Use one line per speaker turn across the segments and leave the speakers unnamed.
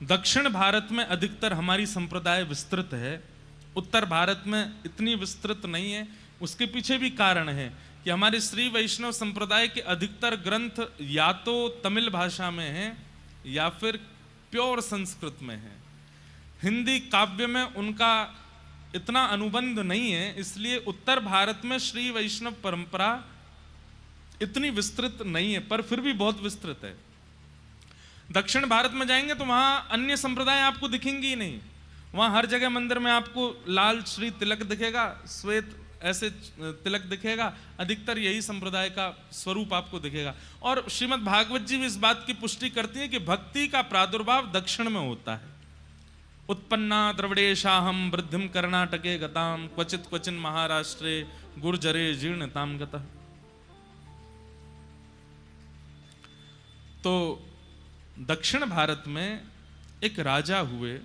दक्षिण भारत में अधिकतर हमारी संप्रदाय विस्तृत है, उत्तर भारत में इतनी विस्तृत नहीं है। उसके पीछे भी कारण है कि हमारे श्री वैष्णव संप्रदाय के अधिकतर ग्रंथ या तो तमिल भाषा में हैं या फिर प्योर संस्कृत में हैं। हिंदी काव्य में उनका इतना अनुबंध नहीं है, इसलिए उत्तर भारत में श्री वैष्णव परंपरा इतनी विस्तृत नहीं है, पर फिर भी बहुत विस्तृत है। दक्षिण भारत में जाएंगे तो वहां अन्य संप्रदाय आपको दिखेंगी ही नहीं। वहां हर जगह मंदिर में आपको लाल श्री तिलक दिखेगा, श्वेत ऐसे तिलक दिखेगा, अधिकतर यही संप्रदाय का स्वरूप आपको दिखेगा। और श्रीमद् भागवत जी भी इस बात की पुष्टि करती है कि भक्ति का प्रादुर्भाव दक्षिण में होता है। उत्पन्ना द्रविड़ेशाहम वृद्धिम कर्णाटके गताम क्वचित क्वचिन महाराष्ट्रे गुर्जरे जीर्णताम गतः। तो दक्षिण भारत में एक राजा हुए,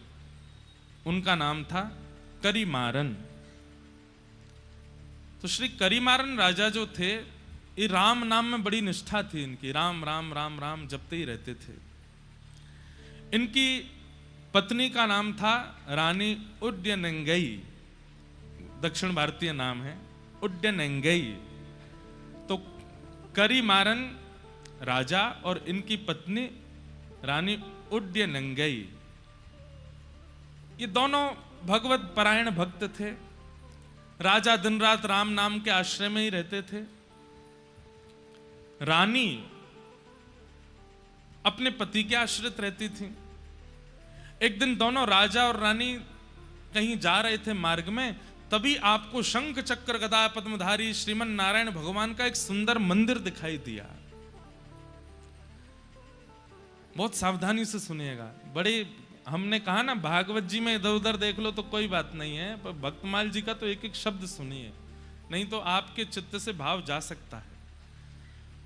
उनका नाम था करिमारन। तो श्री करिमारन राजा जो थे, ये राम नाम में बड़ी निष्ठा थी इनकी, राम राम राम राम जपते ही रहते थे। इनकी पत्नी का नाम था रानी उड्डयनंगई, दक्षिण भारतीय नाम है उड्डयनंगई। तो करिमारन राजा और इनकी पत्नी रानी उड्डयनंगई, ये दोनों भगवत परायण भक्त थे। राजा दिन रात राम नाम के आश्रय में ही रहते थे। रानी अपने पति के आश्रित रहती थी। एक दिन दोनों राजा और रानी कहीं जा रहे थे मार्ग में, तभी आपको शंख चक्र गदा पद्मधारी श्रीमन नारायण भगवान का एक सुंदर मंदिर दिखाई दिया। बहुत सावधानी से सुनिएगा। बड़े हमने कहा ना, भागवत जी में इधर उधर देख लो तो कोई बात नहीं है, पर भक्तमाल जी का तो एक एक शब्द सुनिए, नहीं तो आपके चित्त से भाव जा सकता है।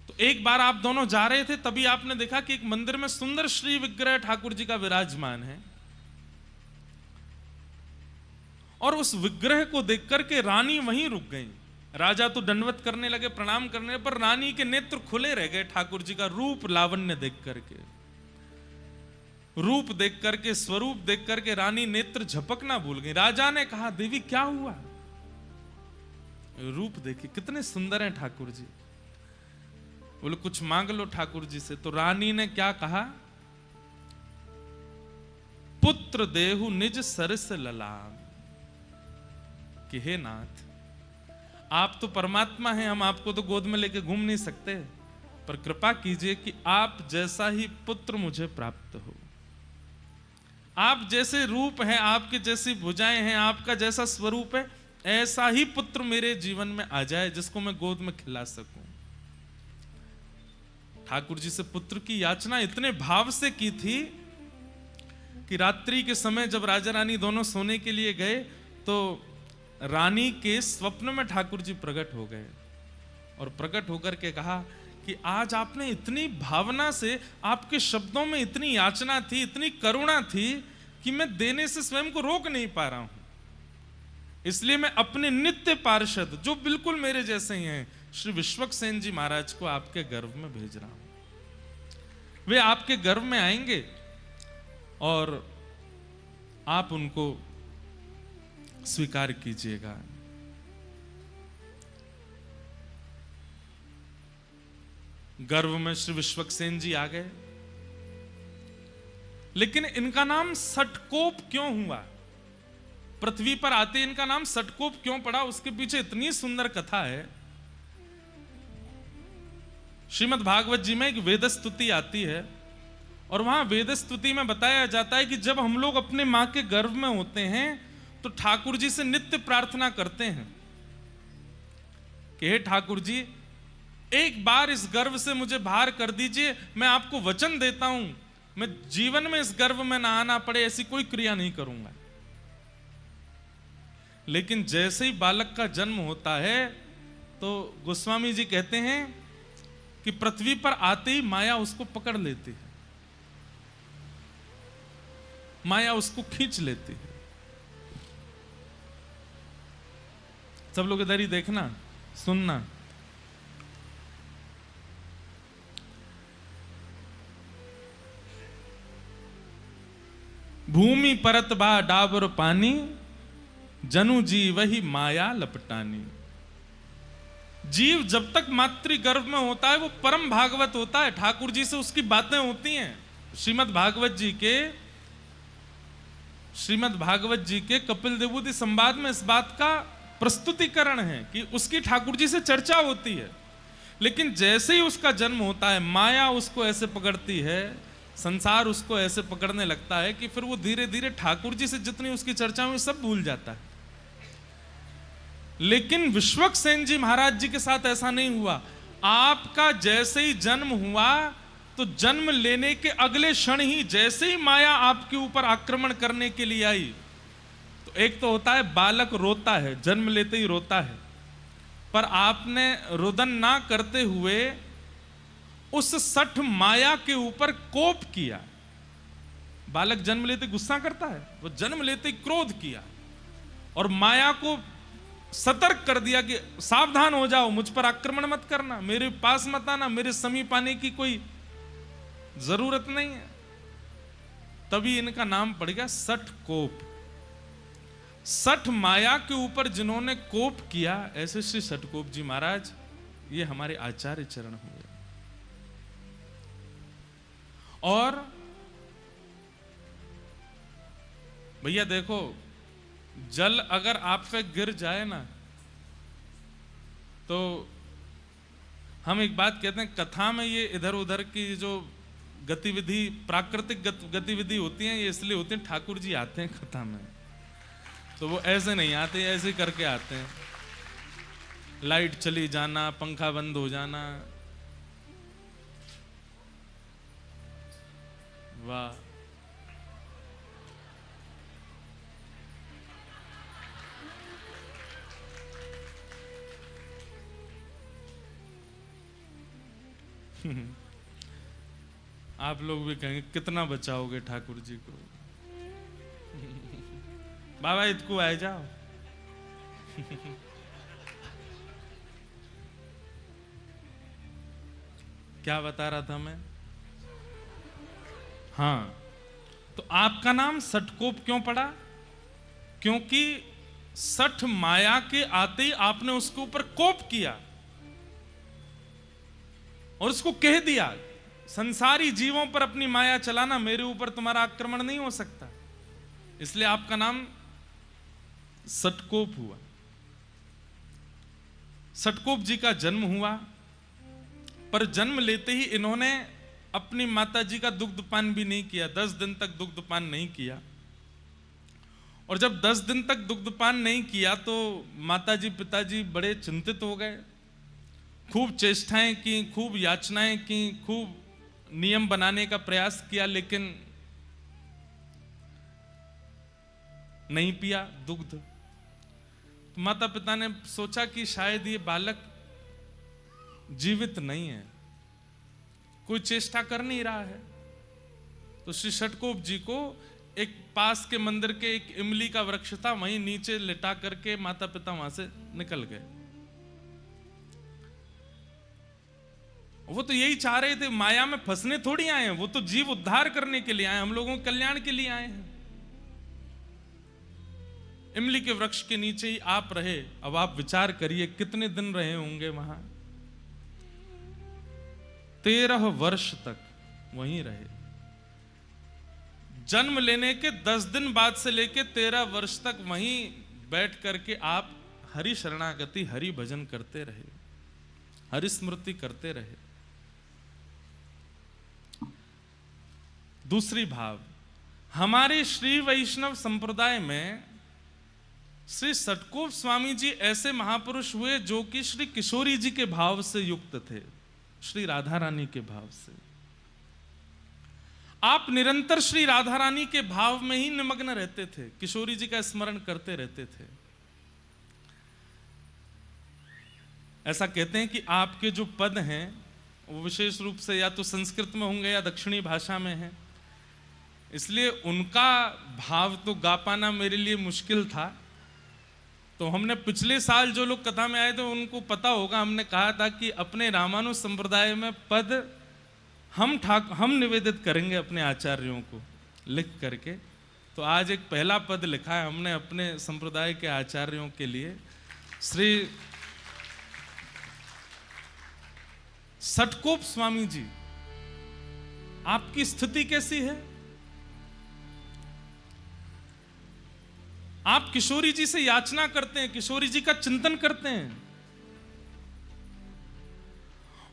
तो एक बार आप दोनों जा रहे थे, तभी आपने देखा कि एक मंदिर में सुंदर श्री विग्रह ठाकुर जी का विराजमान है, और उस विग्रह को देख करके रानी वहीं रुक गई। राजा तो दंडवत करने लगे, प्रणाम करने पर रानी के नेत्र खुले रह गए ठाकुर जी का रूप लावण्य देख करके। रूप देख करके, स्वरूप देख करके रानी नेत्र झपकना भूल गई। राजा ने कहा, देवी क्या हुआ? रूप देखिए कितने सुंदर हैं ठाकुर जी। बोले कुछ मांग लो ठाकुर जी से। तो रानी ने क्या कहा, पुत्र देहु निज सरस ललाम, कि हे नाथ, आप तो परमात्मा हैं, हम आपको तो गोद में लेके घूम नहीं सकते, पर कृपा कीजिए कि आप जैसा ही पुत्र मुझे प्राप्त हो। आप जैसे रूप हैं, आपके जैसी भुजाएं हैं, आपका जैसा स्वरूप है, ऐसा ही पुत्र मेरे जीवन में आ जाए जिसको मैं गोद में खिला सकूं। ठाकुर जी से पुत्र की याचना इतने भाव से की थी कि रात्रि के समय जब राजा रानी दोनों सोने के लिए गए, तो रानी के स्वप्न में ठाकुर जी प्रकट हो गए और प्रकट होकर के कहा कि आज आपने इतनी भावना से, आपके शब्दों में इतनी याचना थी, इतनी करुणा थी कि मैं देने से स्वयं को रोक नहीं पा रहा हूं। इसलिए मैं अपने नित्य पार्षद, जो बिल्कुल मेरे जैसे ही हैं, श्री विश्वक्सेन जी महाराज को आपके गर्भ में भेज रहा हूं। वे आपके गर्भ में आएंगे और आप उनको स्वीकार कीजिएगा। गर्भ में श्री विश्वक्सेन जी आ गए, लेकिन इनका नाम सटकोप क्यों हुआ? पृथ्वी पर आते इनका नाम सटकोप क्यों पड़ा? उसके पीछे इतनी सुंदर कथा है। श्रीमद् भागवत जी में एक वेद स्तुति आती है, और वहां वेद स्तुति में बताया जाता है कि जब हम लोग अपने मां के गर्भ में होते हैं तो ठाकुर जी से नित्य प्रार्थना करते हैं कि हे ठाकुर जी, एक बार इस गर्भ से मुझे बाहर कर दीजिए, मैं आपको वचन देता हूं, मैं जीवन में इस गर्भ में ना आना पड़े ऐसी कोई क्रिया नहीं करूंगा। लेकिन जैसे ही बालक का जन्म होता है तो गोस्वामी जी कहते हैं कि पृथ्वी पर आते ही माया उसको पकड़ लेती है, माया उसको खींच लेती है। सब लोग इधर ही देखना, सुनना। भूमि परत बा डाबर पानी, जनु जी वही माया लपटानी। जीव जब तक मातृ गर्भ में होता है वो परम भागवत होता है, ठाकुर जी से उसकी बातें होती हैं। श्रीमद् भागवत जी के कपिल देवूति संवाद में इस बात का प्रस्तुतिकरण है कि उसकी ठाकुर जी से चर्चा होती है। लेकिन जैसे ही उसका जन्म होता है, माया उसको ऐसे पकड़ती है, संसार उसको ऐसे पकड़ने लगता है कि फिर वो धीरे धीरे ठाकुर जी से जितनी उसकी चर्चा हुई सब भूल जाता है। लेकिन विश्वक्सेन जी महाराज जी के साथ ऐसा नहीं हुआ। आपका जैसे ही जन्म हुआ तो जन्म लेने के अगले क्षण ही जैसे ही माया आपके ऊपर आक्रमण करने के लिए आई, तो एक तो होता है बालक रोता है, जन्म लेते ही रोता है, पर आपने रुदन ना करते हुए उस सठ माया के ऊपर कोप किया। बालक जन्म लेते गुस्सा करता है, वो जन्म लेते ही क्रोध किया और माया को सतर्क कर दिया कि सावधान हो जाओ, मुझ पर आक्रमण मत करना, मेरे पास मत आना, मेरे समीप आने की कोई जरूरत नहीं है। तभी इनका नाम पड़ गया सठ कोप। सठ माया के ऊपर जिन्होंने कोप किया, ऐसे श्री सठकोप जी महाराज ये हमारे आचार्य चरण हुए। और भैया देखो, जल अगर आप पे गिर जाए ना, तो हम एक बात कहते हैं, कथा में ये इधर उधर की जो गतिविधि, प्राकृतिक गतिविधि होती हैं, ये इसलिए होती हैं ठाकुर जी आते हैं कथा में, तो वो ऐसे नहीं आते, ऐसे करके आते हैं। लाइट चली जाना, पंखा बंद हो जाना, वाह। आप लोग भी कहेंगे कितना बचाओगे ठाकुर जी को। बाबा इतको आए जाओ। क्या बता रहा था मैं? हाँ, तो आपका नाम सठकोप क्यों पड़ा? क्योंकि सठ माया के आते ही आपने उसके ऊपर कोप किया और उसको कह दिया, संसारी जीवों पर अपनी माया चलाना, मेरे ऊपर तुम्हारा आक्रमण नहीं हो सकता। इसलिए आपका नाम सठकोप हुआ। सठकोप जी का जन्म हुआ, पर जन्म लेते ही इन्होंने अपनी माता जी का दुग्धपान भी नहीं किया। 10 दिन तक दुग्धपान नहीं किया। और जब 10 दिन तक दुग्धपान नहीं किया तो माता जी पिताजी बड़े चिंतित हो गए। खूब चेष्टाएं की, खूब याचनाएं की, खूब नियम बनाने का प्रयास किया, लेकिन नहीं पिया दुग्ध। तो माता पिता ने सोचा कि शायद ये बालक जीवित नहीं है, कोई चेष्टा कर नहीं रहा है। तो श्री सठकोप जी को एक पास के मंदिर के एक इमली का वृक्ष था, वहीं नीचे लिटा करके माता पिता वहां से निकल गए। वो तो यही चाह रहे थे, माया में फंसने थोड़ी आए हैं, वो तो जीव उद्धार करने के लिए आए, हम लोगों के कल्याण के लिए आए हैं। इमली के वृक्ष के नीचे ही आप रहे। अब आप विचार करिए कितने दिन रहे होंगे वहां। 13 वर्ष तक वहीं रहे। जन्म लेने के 10 दिन बाद से लेके 13 वर्ष तक वहीं बैठ करके आप हरि शरणागति, हरि भजन करते रहे, हरि स्मृति करते रहे। दूसरी भाव, हमारे श्री वैष्णव संप्रदाय में श्री सठकोप स्वामी जी ऐसे महापुरुष हुए जो कि श्री किशोरी जी के भाव से युक्त थे, श्री राधा रानी के भाव से। आप निरंतर श्री राधा रानी के भाव में ही निमग्न रहते थे, किशोरी जी का स्मरण करते रहते थे। ऐसा कहते हैं कि आपके जो पद हैं वो विशेष रूप से या तो संस्कृत में होंगे या दक्षिणी भाषा में हैं, इसलिए उनका भाव तो गा पाना मेरे लिए मुश्किल था। तो हमने पिछले साल जो लोग कथा में आए थे उनको पता होगा, हमने कहा था कि अपने रामानुज संप्रदाय में पद हम निवेदित करेंगे अपने आचार्यों को लिख करके, तो आज एक पहला पद लिखा है हमने अपने संप्रदाय के आचार्यों के लिए। श्री सटकोप स्वामी जी, आपकी स्थिति कैसी है? आप किशोरी जी से याचना करते हैं, किशोरी जी का चिंतन करते हैं,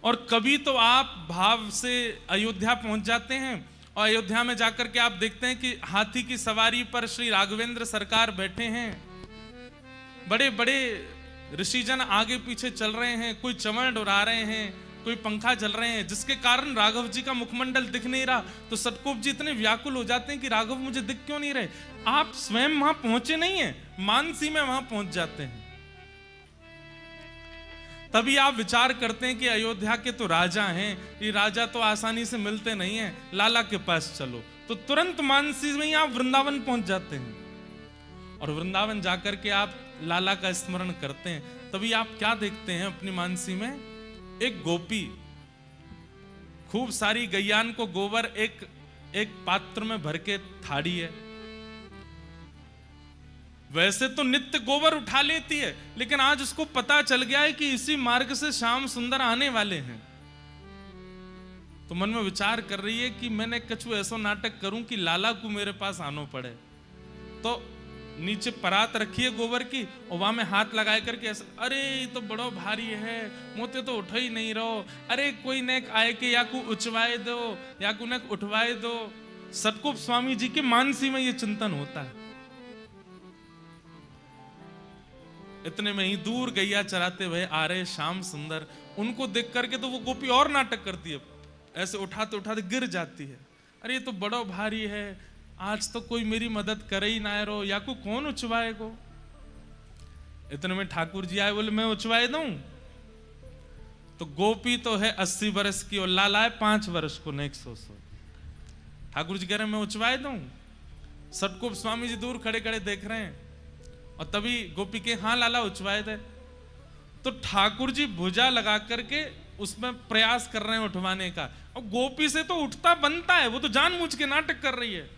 और कभी तो आप भाव से अयोध्या पहुंच जाते हैं और अयोध्या में जाकर के आप देखते हैं कि हाथी की सवारी पर श्री राघवेंद्र सरकार बैठे हैं, बड़े बड़े ऋषिजन आगे पीछे चल रहे हैं, कोई चमड़ उड़ा रहे हैं, कोई पंखा चल रहे हैं, जिसके कारण राघव जी का मुखमंडल दिख नहीं रहा। तो सटकोप जी इतने व्याकुल हो जाते हैं कि राघव मुझे दिख क्यों नहीं रहे। आप स्वयं वहां पहुंचे नहीं है, मानसी में वहां पहुंच जाते हैं। तभी आप विचार करते हैं कि अयोध्या के तो राजा हैं, ये राजा तो आसानी से मिलते नहीं हैं, लाला के पास चलो। तो तुरंत मानसी में ही आप वृंदावन पहुंच जाते हैं और वृंदावन जाकर के आप लाला का स्मरण करते हैं। तभी आप क्या देखते हैं अपनी मानसी में? एक गोपी खूब सारी गैयान को गोबर एक पात्र में भर के थाड़ी है। वैसे तो नित्य गोबर उठा लेती है, लेकिन आज उसको पता चल गया है कि इसी मार्ग से श्याम सुंदर आने वाले हैं। तो मन में विचार कर रही है कि मैंने कछु ऐसा नाटक करूं कि लाला को मेरे पास आनो पड़े। तो नीचे परात रखी है गोबर की और वहां में हाथ लगाए करके ऐसे, अरे ये तो बड़ो भारी है, मोते तो उठ ही नहीं रहो, अरे कोई नेक आए के या को उचवाए दो या को नेक उठवाए दो। सटकोप स्वामी जी के मानसी में ये चिंतन होता है। इतने में ही दूर गैया चराते हुए आ रहे श्याम सुंदर, उनको देख करके तो वो गोपी और नाटक करती है, ऐसे उठाते उठाते गिर जाती है। अरे ये तो बड़ो भारी है, आज तो कोई मेरी मदद करे ही ना रो, या को कौन उचवाए को। इतने में ठाकुर जी आए, बोले मैं उचवाए दूं। तो गोपी तो है 80 वर्ष की और लाला है 5 वर्ष को, नेक 100। ठाकुर जी कह रहे हैं मैं उचवाए दूं। सटकोप स्वामी जी दूर खड़े खड़े देख रहे हैं और तभी गोपी के हाँ लाला उचवाए थे। तो ठाकुर जी भुजा लगा करके उसमें प्रयास कर रहे हैं उठवाने का, और गोपी से तो उठता बनता है, वो तो जानबूझ के नाटक कर रही है।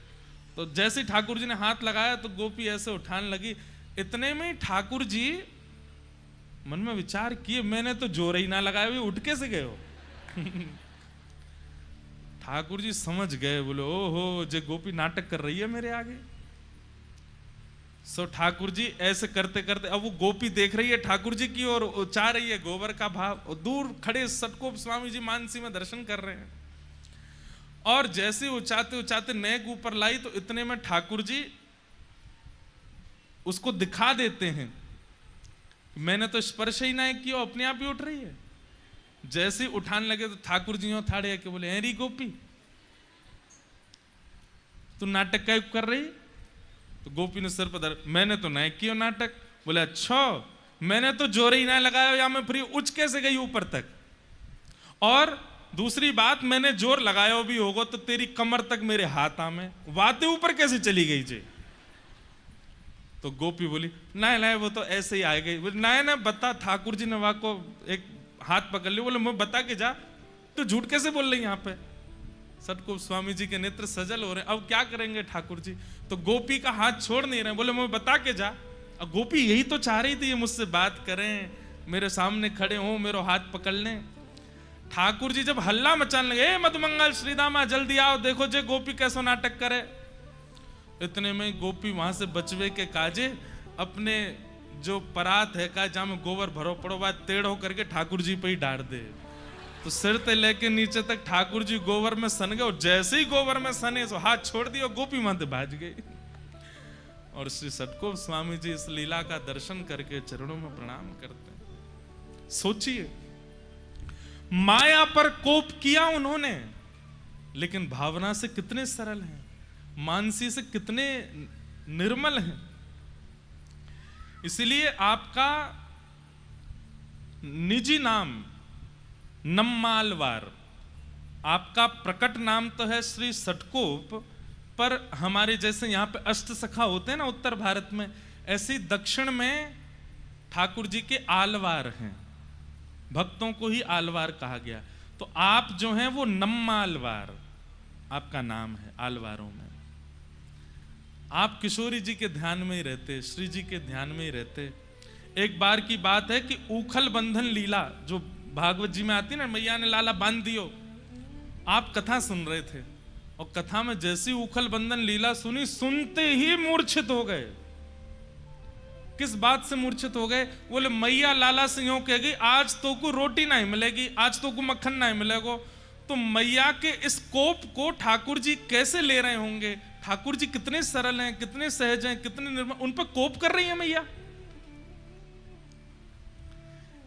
तो जैसे ठाकुर जी ने हाथ लगाया तो गोपी ऐसे उठाने लगी। इतने में ठाकुर जी मन में विचार किए, मैंने तो जोर ही ना लगाया, हुए उठ के से गए हो। ठाकुर जी समझ गए, बोले ओहो जे गोपी नाटक कर रही है मेरे आगे। सो ठाकुर जी ऐसे करते करते, अब वो गोपी देख रही है ठाकुर जी की और चाह रही है गोबर का भाव, और दूर खड़े सटकोप स्वामी जी मानसी में दर्शन कर रहे हैं। और जैसे उचाते उचाते नेक ऊपर लाई तो इतने में ठाकुर जी उसको दिखा देते हैं, मैंने तो स्पर्श ही ना किया, अपने आप ही उठ रही है। जैसे उठाने लगे तो ठाकुर जी थाड़े के बोले, हेरी गोपी तू नाटक क्या कर रही? तो गोपी ने सिर पर, मैंने तो नहीं किया नाटक। बोले अच्छा, मैंने तो जोर ही ना लगाया, या मैं फ्री उच कैसे गई ऊपर तक। और दूसरी बात, मैंने जोर लगाया भी होगा तो तेरी कमर तक मेरे हाथ में वाते ऊपर कैसे चली गई जी। तो गोपी बोली नहीं नहीं वो तो ऐसे ही आ गई। बोले नहीं ना बता, ठाकुर जी ने वहां को एक हाथ पकड़ लिया। बोले मैं बता के जा, तो झूठ कैसे बोल रही यहाँ पे। सटकोप स्वामी जी के नेत्र सजल हो रहे हैं, अब क्या करेंगे ठाकुर जी। तो गोपी का हाथ छोड़ नहीं रहे, बोले मैं बता के जा। अब गोपी यही तो चाह रही थी, ये मुझसे बात करें, मेरे सामने खड़े हो, मेरा हाथ पकड़ लें। ठाकुर जी जब हल्ला मचाने लगे, मधुमंगल श्रीदामा जल्दी आओ, देखो जे गोपी कैसा नाटक करे। इतने में गोपी वहां से बचवे के काजे अपने जो परात है का जहां में गोबर भरो पड़ो बात टेढ़ हो करके ठाकुर जी पे ही डाल दे। तो सिर से लेके नीचे तक ठाकुर जी गोबर में सन गए, और जैसे ही गोबर में सने तो हाथ छोड़ दिया, गोपी वहां भाज गई। और श्री सटकोप स्वामी जी इस लीला का दर्शन करके चरणों में प्रणाम करते हैं। सोचिए, माया पर कोप किया उन्होंने, लेकिन भावना से कितने सरल हैं, मानसी से कितने निर्मल हैं। इसलिए आपका निजी नाम नम्मालवार, आपका प्रकट नाम तो है श्री सटकोप, पर हमारे जैसे यहां पे अष्ट सखा होते हैं ना उत्तर भारत में, ऐसे दक्षिण में ठाकुर जी के आलवार हैं, भक्तों को ही आलवार कहा गया। तो आप जो हैं वो नम्मालवार आपका नाम है आलवारों में। आप किशोरी जी के ध्यान में ही रहते, श्री जी के ध्यान में ही रहते। एक बार की बात है कि ऊखल बंधन लीला जो भागवत जी में आती है ना, मैया ने लाला बांध दियो, आप कथा सुन रहे थे और कथा में जैसी उखल बंधन लीला सुनी, सुनते ही मूर्छित हो गए। किस बात से मूर्छित हो गए? बोले मैया लाला से यूं कहेगी, आज तो को रोटी नहीं मिलेगी, आज तो को मक्खन नहीं मिलेगा। तो मैया के इस कोप को ठाकुर जी कैसे ले रहे होंगे? ठाकुर जी कितने सरल हैं, कितने सहज हैं, कितने निर्मल, उन पर कोप कर रही है मैया।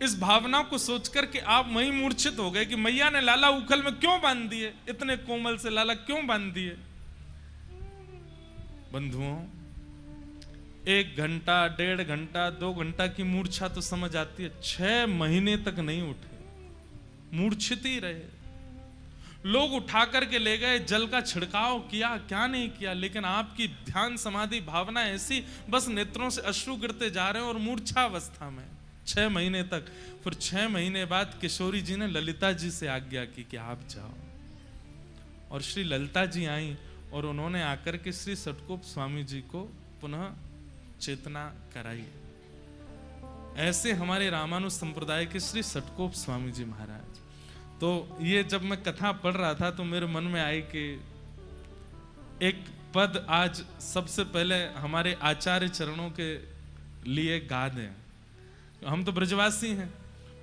इस भावना को सोचकर के आप वहीं मूर्छित हो गए कि मैया ने लाला उखल में क्यों बांध दिए, इतने कोमल से लाला क्यों बांध दिए। बंधुओं, 1 घंटा, 1.5 घंटा, 2 घंटा की मूर्छा तो समझ आती है, 6 महीने तक नहीं उठे, मूर्छित ही रहे। लोग उठा करके ले गए, जल का छिड़काव किया, क्या नहीं किया, लेकिन आपकी ध्यान समाधि भावना ऐसी, बस नेत्रों से अश्रु गिरते जा रहे हैं और मूर्छावस्था में 6 महीने तक। फिर 6 महीने बाद किशोरी जी ने ललिता जी से आज्ञा की कि आप जाओ, और श्री ललिता जी आई और उन्होंने आकर के श्री सटकोप स्वामी जी को पुनः चेतना कराई। ऐसे हमारे रामानुज संप्रदाय के श्री सटकोप स्वामी जी महाराज। तो ये जब मैं कथा पढ़ रहा था तो मेरे मन में आई कि एक पद आज सबसे पहले हमारे आचार्य चरणों के लिए गा दें। हम तो ब्रजवासी हैं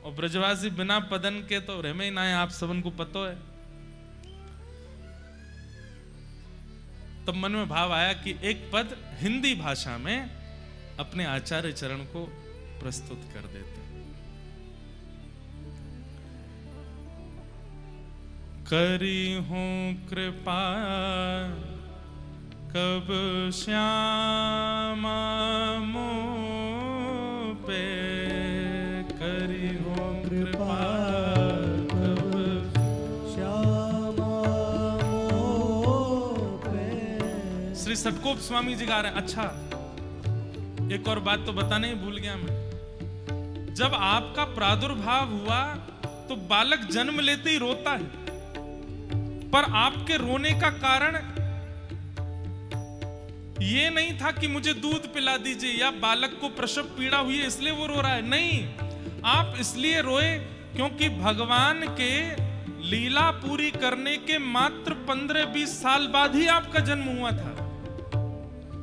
और ब्रजवासी बिना पदन के तो रहमे ही ना है, आप सबन को पता है। तब मन में भाव आया कि एक पद हिंदी भाषा में अपने आचार्य चरण को प्रस्तुत कर देते हैं। करी हूं कृपा कब श्यामा मोह पे, करी हूं कृपा कब श्यामा मोह पे। श्री सटकोप स्वामी जी गा रहे हैं। अच्छा, एक और बात तो बताने ही भूल गया मैं। जब आपका प्रादुर्भाव हुआ तो बालक जन्म लेते ही रोता है, पर आपके रोने का कारण ये नहीं था कि मुझे दूध पिला दीजिए या बालक को प्रसव पीड़ा हुई है इसलिए वो रो रहा है। नहीं, आप इसलिए रोए क्योंकि भगवान के लीला पूरी करने के मात्र 15-20 साल बाद ही आपका जन्म हुआ था।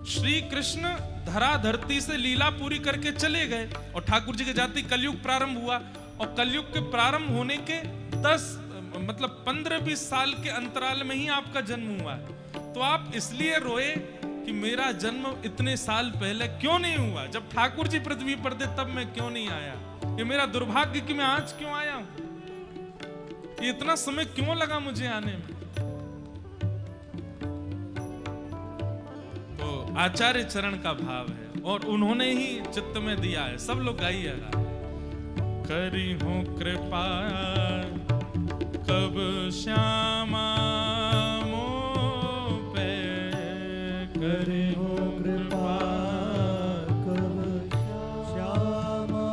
श्री कृष्ण धरा धरती से लीला पूरी करके चले गए और ठाकुर जी के जाति कलयुग प्रारंभ हुआ, और कलयुग के प्रारंभ होने के 15-20 साल के अंतराल में ही आपका जन्म हुआ है। तो आप इसलिए रोए कि मेरा जन्म इतने साल पहले क्यों नहीं हुआ, जब ठाकुर जी पृथ्वी पर थे तब मैं क्यों नहीं आया, ये मेरा दुर्भाग्य कि मैं आज क्यों आया हूं, ये इतना समय क्यों लगा मुझे आने में। तो आचार्य चरण का भाव है और उन्होंने ही चित्त में दिया है। सब लोग गाइएगा। करी हूं कृपा कब श्यामा मोह पे, करी हूं कृपा कब श्यामा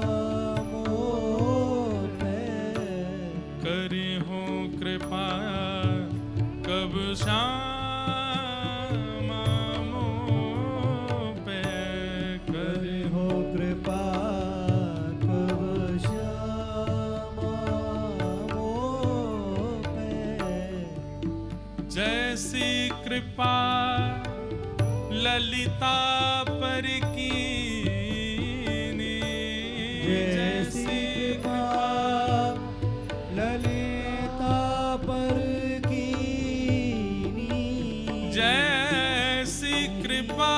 मोह पे, करी हूं कृपा कब श्यामा मोह पे, करी हूं कृपा जैसी कृपा ललिता पर कीनी, जैसी कृपा ललिता पर कीनी, जैसी कृपा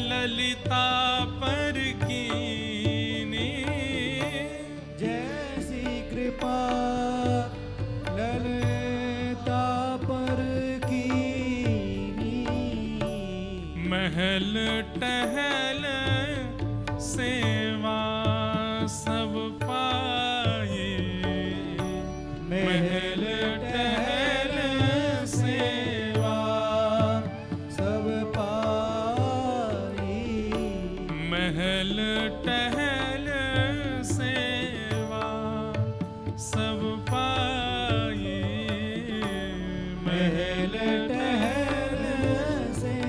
ललिता पर कीनी, जैसी कृपा महल टहल सेवा सब पाए, महल टहल सेवा सब पाए, महल टहल सेवा सब पाए, महल टहल सेवा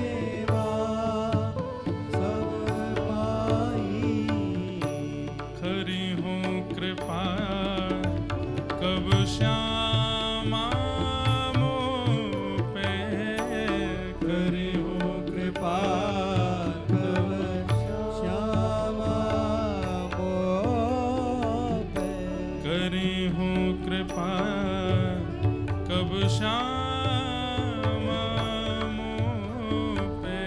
कृपा कब श्यामा मोह पे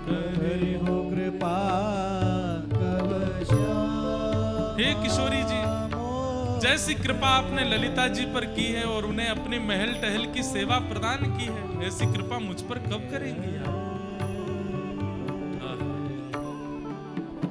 करी हो कृपा कब श्यामा।
हे किशोरी जी, जैसी कृपा आपने ललिता जी पर की है और उन्हें अपनी महल टहल की सेवा प्रदान की है, ऐसी कृपा मुझ पर कब करेंगी आप?